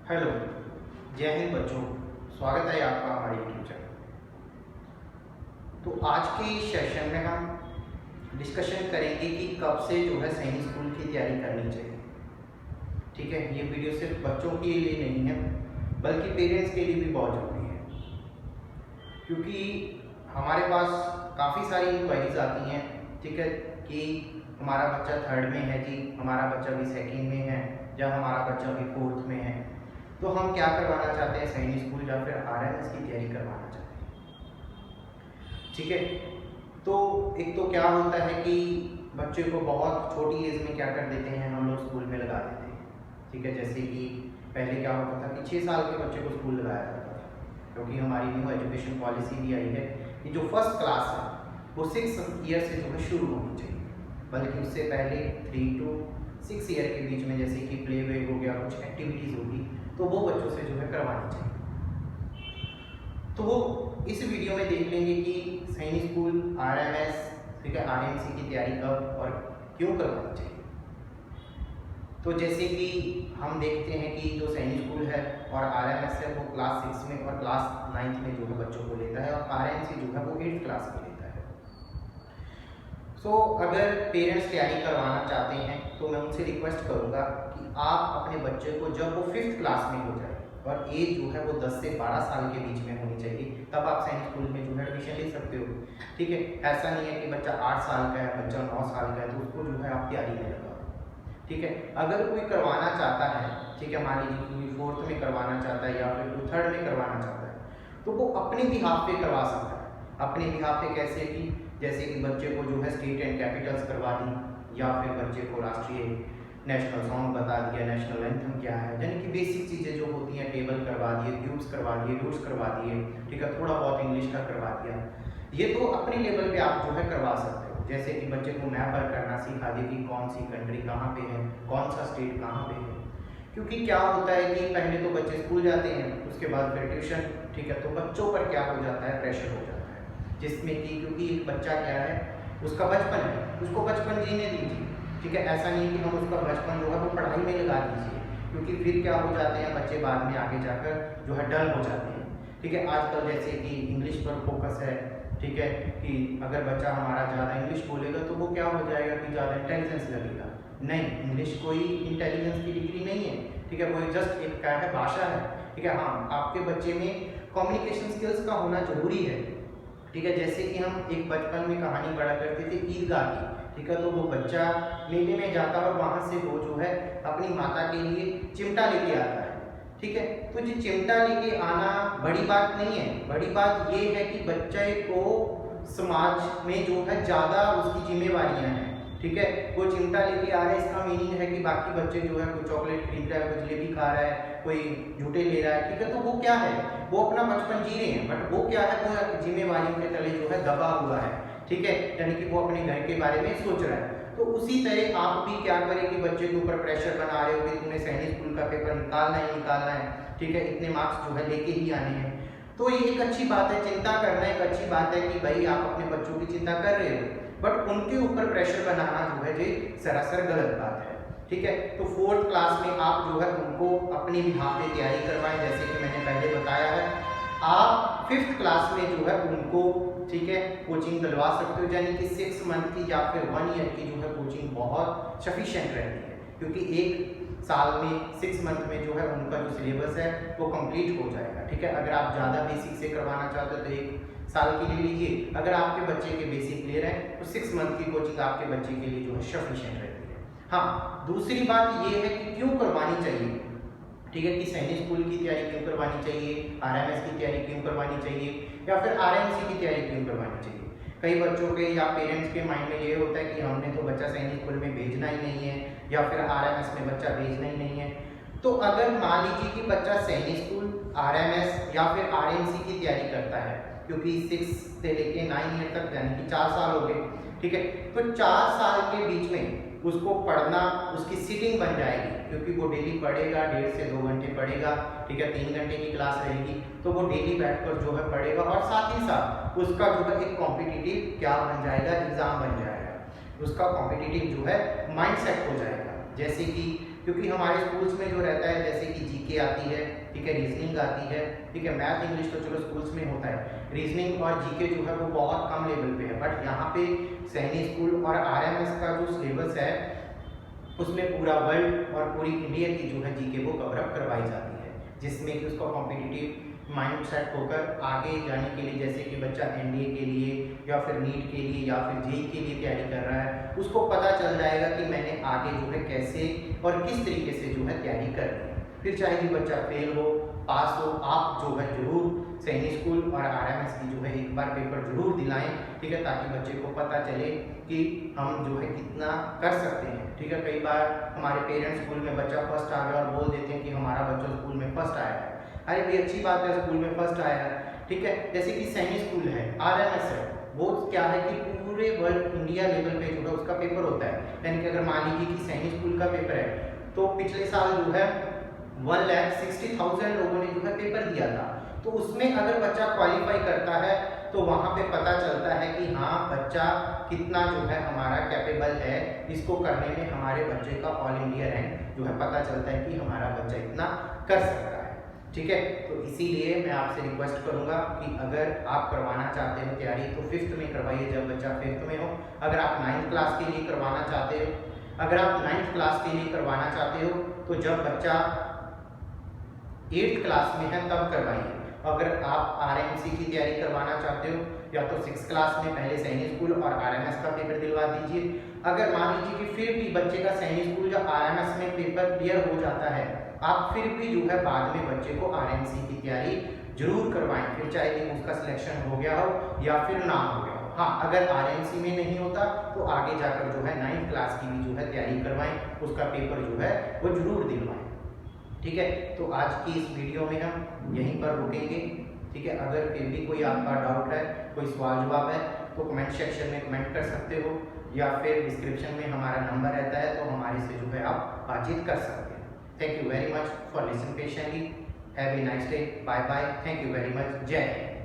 Hello, जय हिंद बच्चों। स्वागत है आपका हमारे यूट्यूब चैनल। तो आज के इस सेशन में हम डिस्कशन करेंगे कि कब से जो है सैनिक स्कूल की तैयारी करनी चाहिए। ठीक है, ये वीडियो सिर्फ बच्चों के लिए नहीं है बल्कि पेरेंट्स के लिए भी बहुत ज़रूरी है, क्योंकि हमारे पास काफ़ी सारी इंक्वायरीज आती हैं। ठीक है, कि हमारा बच्चा 3rd में है जी, हमारा बच्चा भी 2nd में है, या हमारा बच्चा भी 4th में है, तो हम क्या करवाना चाहते हैं, सैनिक स्कूल या फिर RMS की तैयारी करवाना चाहते हैं। ठीक है, तो एक तो क्या होता है कि बच्चे को बहुत छोटी एज में क्या कर देते हैं, हम लोग स्कूल में लगा देते हैं। ठीक है, जैसे कि पहले क्या होता था कि 6 साल के बच्चे को स्कूल लगाया जाता था, क्योंकि हमारी न्यू एजुकेशन पॉलिसी भी आई है कि जो फर्स्ट क्लास है वो 6 ईयर से जो है शुरू होनी चाहिए, बल्कि उससे पहले 3 to 6 ईयर के बीच में जैसे कि प्ले वे हो गया, कुछ एक्टिविटीज़ होगी, तो वो बच्चों से जो है करवानी चाहिए। तो वो इस वीडियो में देख लेंगे कि सैनिक स्कूल, RMS, ठीक है, RMC की तैयारी कब और क्यों करवानी चाहिए। तो जैसे कि हम देखते हैं कि जो सैनिक स्कूल है और RMS है वो क्लास 6 में और क्लास 9th में जो है बच्चों को लेता है, और RMC जो है वो 8th क्लास में लेता है। अगर पेरेंट्स तैयारी करवाना चाहते हैं तो मैं उनसे रिक्वेस्ट करूंगा कि आप अपने बच्चे को जब वो 5th क्लास में हो जाए और एज जो है वो 10 से 12 साल के बीच में होनी चाहिए, तब आप सैनिक स्कूल में जो है एडमिशन ले सकते हो। ठीक है, ऐसा नहीं है कि बच्चा 8 साल का है, बच्चा 9 साल का है तो उसको जो है आप तैयारी में लगाओ। ठीक है, अगर कोई करवाना चाहता है, ठीक है, मान लीजिए कोई 4th में करवाना चाहता है या फिर कोई 3rd में करवाना चाहता है, तो वो अपने बिहाफ पे करवा सकता है। अपने बिहाफ पे कैसे कि जैसे कि बच्चे को जो है स्टेट एंड कैपिटल्स करवा दी, या फिर बच्चे को राष्ट्रीय नेशनल सॉन्ग बता दिया, नेशनल एंथम क्या है, यानी कि बेसिक चीज़ें जो होती हैं, टेबल करवा दिए, क्यूब्स करवा दिए, रूट्स करवा दिए। ठीक है, थोड़ा बहुत इंग्लिश का करवा दिया। ये तो अपने लेवल पे आप जो है करवा सकते हो। जैसे कि बच्चे को मैप वर्क करना सिखा दिए कि कौन सी कंट्री कहाँ पे है, कौन सा स्टेट कहाँ पे है। क्योंकि क्या होता है कि पहले तो बच्चे स्कूल जाते हैं, उसके बाद फिर ट्यूशन। ठीक है, तो बच्चों पर क्या हो जाता है, प्रेशर हो जाता है, जिसमें कि क्योंकि एक बच्चा क्या है, उसका बचपन है, उसको बचपन जीने दीजिए। ठीक है, ऐसा नहीं कि हम उसका बचपन जो है वो पढ़ाई में लगा दीजिए, क्योंकि फिर क्या हो जाते हैं बच्चे बाद में आगे जाकर जो है डल हो जाते हैं। ठीक है, आजकल जैसे कि इंग्लिश पर फोकस है। ठीक है, कि अगर बच्चा हमारा ज़्यादा इंग्लिश बोलेगा तो वो क्या हो जाएगा कि ज़्यादा इंटेलिजेंस लगेगा। नहीं, इंग्लिश कोई इंटेलिजेंस की डिग्री नहीं है। ठीक है, कोई जस्ट एक क्या है, भाषा है। ठीक है, हाँ, आपके बच्चे में कम्युनिकेशन स्किल्स का होना जरूरी है। ठीक है, जैसे कि हम एक बचपन में कहानी पढ़ा करते थे ईदगाह की। ठीक है, तो वो बच्चा मेले में जाता है और वहाँ से वो जो है अपनी माता के लिए चिमटा लेके आता है। ठीक है, तो ये चिमटा लेके आना बड़ी बात नहीं है। बड़ी बात ये है कि बच्चे को समाज में जो है ज़्यादा उसकी जिम्मेवारियाँ हैं। ठीक है, वो चिमटा लेके आ रहा है, इसका मीनिंग है कि बाकी बच्चे जो है कोई चॉकलेट खरीद रहा है, कोई जलेबी खा रहा है, कोई झूठे ले रहा है। ठीक है, तो वो क्या है, वो अपना बचपन जी रहे हैं, बट वो क्या है, वो जिम्मेवारियों के तले जो है दबा हुआ है। ठीक है, यानी कि वो अपने घर के बारे में सोच रहा है। तो उसी तरह आप भी क्या करें कि बच्चे के ऊपर प्रेशर बना रहे हो कि तुम्हें सैनिक स्कूल का पेपर निकालना ही निकालना है। ठीक है, इतने मार्क्स जो है लेके ही आने हैं। तो ये एक अच्छी बात है, चिंता करना एक अच्छी बात है कि भाई आप अपने बच्चों की चिंता कर रहे हो, बट उनके ऊपर प्रेशर बनाना जो है ये सरासर गलत बात है। ठीक है, तो 4th क्लास में आप जो है उनको अपनी बिहाफ पे तैयारी करवाएं, जैसे कि मैंने पहले बताया है। आप 5th क्लास में जो है उनको, ठीक है, कोचिंग दिलवा सकते हो, यानी कि 6 मंथ की या फिर 1 ईयर की जो है कोचिंग बहुत सफिशिएंट रहती है, क्योंकि एक साल में 6 मंथ में जो है उनका जो सिलेबस है वो कंप्लीट हो जाएगा। ठीक है, अगर आप ज़्यादा बेसिक से करवाना चाहते हो तो 1 साल के लिए लीजिए। अगर आपके बच्चे के बेसिक क्लियर है तो 6 मंथ की कोचिंग आपके बच्चे के लिए जो है सफिशिएंट रहती है। हाँ, दूसरी बात ये है कि क्यों करवानी चाहिए। ठीक है, कि सैनिक स्कूल की तैयारी क्यों करवानी चाहिए, RMS की तैयारी क्यों करवानी चाहिए, या फिर RMC की तैयारी क्यों करवानी चाहिए। कई बच्चों के या पेरेंट्स के माइंड में ये होता है कि हमने तो बच्चा सैनिक स्कूल में भेजना ही नहीं है, या फिर RMS में बच्चा भेजना ही नहीं है। तो अगर मान लीजिए कि बच्चा सैनिक स्कूल, RMS या फिर RMC की तैयारी करता है, क्योंकि 6 से लेके 9 ईयर तक यानी कि 4 साल हो गए। ठीक है, तो 4 साल के बीच में उसको पढ़ना उसकी सीटिंग बन जाएगी, क्योंकि वो डेली पढ़ेगा, 1.5 से 2 घंटे पढ़ेगा। ठीक है, 3 घंटे की क्लास रहेगी, तो वो डेली बैठकर जो है पढ़ेगा, और साथ ही साथ उसका जो है एक कॉम्पिटिटिव क्या बन जाएगा, एग्जाम बन जाएगा। उसका कॉम्पिटिटिव जो है माइंड सेट हो जाएगा। जैसे कि क्योंकि हमारे स्कूल्स में जो रहता है जैसे कि जीके आती है, ठीक है, रीजनिंग आती है, ठीक है, मैथ इंग्लिश तो चलो स्कूल्स में होता है, रीजनिंग और जीके जो है वो बहुत कम लेवल पे है। बट यहाँ पे सैनिक स्कूल और आरएमएस का जो सिलेबस है उसमें पूरा वर्ल्ड और पूरी इंडिया की जो है जीके वो कवर अप करवाई जाती है, जिसमें कि उसका कॉम्पिटिटिव माइंड सेट होकर आगे जाने के लिए, जैसे कि बच्चा एनडीए के लिए या फिर नीट के लिए या फिर जेई के लिए तैयारी कर रहा है, उसको पता चल जाएगा कि मैंने आगे जो है कैसे और किस तरीके से जो है तैयारी करनी है। फिर चाहे कि बच्चा फेल हो पास हो, आप जो है जरूर सैनिक स्कूल और आरएमएस की जो है एक बार पेपर जरूर दिलाएं, ठीक है, ताकि बच्चे को पता चले कि हम जो है कितना कर सकते हैं, ठीक है। कई बार हमारे पेरेंट्स स्कूल में बच्चा फर्स्ट आ गया और बोल देते हैं कि हमारा बच्चा स्कूल में फर्स्ट आया है। अरे भाई अच्छी बात है, स्कूल में फर्स्ट आया है, ठीक है। जैसे कि सैनिक स्कूल है, आरएमएस है, वो क्या है कि पूरे वर्ल्ड इंडिया लेवल पे जो है उसका पेपर होता है। यानी कि अगर मान लीजिए कि सैनिक स्कूल का पेपर है तो पिछले साल जो है 1,60,000 लोगों ने जो है पेपर दिया था, तो उसमें अगर बच्चा क्वालिफाई करता है तो वहाँ पे पता चलता है कि हाँ बच्चा कितना जो है हमारा कैपेबल है, इसको करने में हमारे बच्चे का ऑल इंडिया रैंक जो है पता चलता है कि हमारा बच्चा इतना कर सकता है, ठीक है। तो इसीलिए मैं आपसे रिक्वेस्ट करूंगा कि अगर आप करवाना चाहते हो तैयारी तो 5th में करवाइए, जब बच्चा 5th में हो। अगर आप 9th क्लास के लिए करवाना चाहते हो, अगर आप 9th क्लास के लिए करवाना चाहते हो तो जब बच्चा 8th क्लास में है तब करवाइए। अगर आप आरएमसी की तैयारी करवाना चाहते हो या तो 6th क्लास में पहले सैनिक स्कूल और आरएमएस का पेपर दिलवा दीजिए। अगर मान लीजिए कि फिर भी बच्चे का सैनिक स्कूल या आरएमएस में पेपर क्लियर हो जाता है, आप फिर भी जो है बाद में बच्चे को आरएमसी की तैयारी जरूर करवाएं, फिर चाहे कि उसका सिलेक्शन हो गया हो या फिर ना हो गया हो। हाँ, अगर आरएमसी में नहीं होता तो आगे जाकर जो है 9th क्लास की भी जो है तैयारी करवाएं, उसका पेपर जो है वो जरूर दिलवाएं, ठीक है। तो आज की इस वीडियो में हम यहीं पर रुकेंगे, ठीक है। अगर फिर भी कोई आपका डाउट है, कोई सवाल जवाब है तो कमेंट सेक्शन में कमेंट कर सकते हो या फिर डिस्क्रिप्शन में हमारा नंबर रहता है तो हमारे से जो है आप बातचीत कर सकते हैं। Thank you very much for listening patiently. Have a nice day. Bye bye. Thank you very much. Jai Hind.